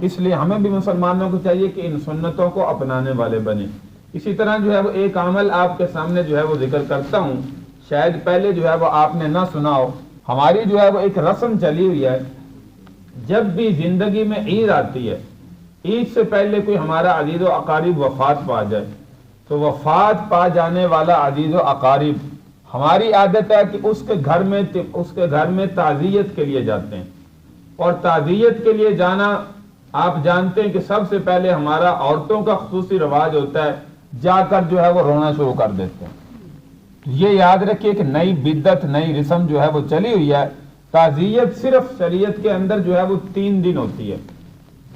اس لیے ہمیں بھی مسلمانوں کو چاہیے کہ ان سنتوں کو اپنانے والے بنیں۔ اسی طرح جو ہے وہ ایک عمل آپ کے سامنے جو ہے وہ ذکر کرتا ہوں، شاید پہلے جو ہے وہ آپ نے نہ سنا ہو۔ ہماری جو ہے وہ ایک رسم چلی ہوئی ہے، جب بھی زندگی میں عید آتی ہے، عید سے پہلے کوئی ہمارا عزیز و اقارب وفات پا جائے تو وفات پا جانے والا عزیز و اقارب ہماری عادت ہے کہ اس کے گھر میں تعزیت کے لیے جاتے ہیں، اور تعزیت کے لیے جانا آپ جانتے ہیں کہ سب سے پہلے ہمارا عورتوں کا خصوصی رواج ہوتا ہے، جا کر جو ہے وہ رونا شروع کر دیتے ہیں۔ یہ یاد رکھیے کہ نئی بدعت، نئی رسم جو ہے وہ چلی ہوئی ہے۔ تعزیت صرف شریعت کے اندر جو ہے وہ 3 دن ہوتی ہے،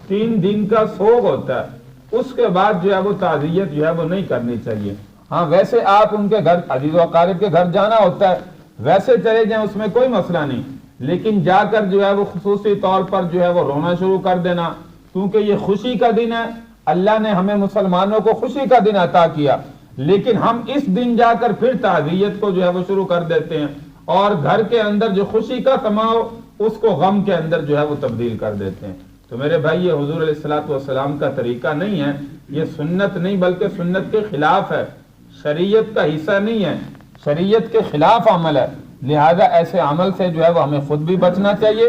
3 دن کا سوگ ہوتا ہے، اس کے بعد جو ہے وہ تعزیت جو ہے وہ نہیں کرنی چاہیے۔ ہاں ویسے آپ ان کے گھر، عزیز و اقارب کے گھر جانا ہوتا ہے، ویسے چلے جائیں، اس میں کوئی مسئلہ نہیں، لیکن جا کر جو ہے وہ خصوصی طور پر جو ہے وہ رونا شروع کر دینا، کیونکہ یہ خوشی کا دن ہے، اللہ نے ہمیں مسلمانوں کو خوشی کا دن عطا کیا، لیکن ہم اس دن جا کر پھر تعزیت کو جو ہے وہ شروع کر دیتے ہیں، اور گھر کے اندر جو خوشی کا سما ہو اس کو غم کے اندر جو ہے وہ تبدیل کر دیتے ہیں۔ تو میرے بھائی، یہ حضور علیہ الصلوۃ والسلام کا طریقہ نہیں ہے، یہ سنت نہیں بلکہ سنت کے خلاف ہے، شریعت کا حصہ نہیں ہے، شریعت کے خلاف عمل ہے۔ لہذا ایسے عمل سے جو ہے وہ ہمیں خود بھی بچنا چاہیے،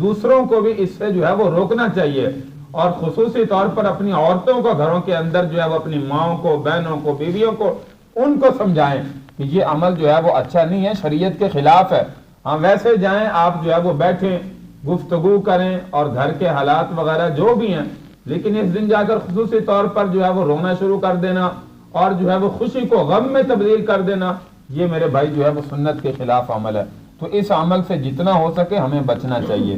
دوسروں کو بھی اس سے جو ہے وہ روکنا چاہیے، اور خصوصی طور پر اپنی عورتوں کو گھروں کے اندر جو ہے وہ اپنی ماؤں کو، بہنوں کو، بیویوں کو، ان کو سمجھائیں کہ یہ عمل جو ہے وہ اچھا نہیں ہے، شریعت کے خلاف ہے۔ ہاں ویسے جائیں آپ جو ہے وہ بیٹھیں، گفتگو کریں اور گھر کے حالات وغیرہ جو بھی ہیں، لیکن اس دن جا کر خصوصی طور پر جو ہے وہ رونا شروع کر دینا اور جو ہے وہ خوشی کو غم میں تبدیل کر دینا، یہ میرے بھائی جو ہے وہ سنت کے خلاف عمل ہے۔ تو اس عمل سے جتنا ہو سکے ہمیں بچنا چاہیے۔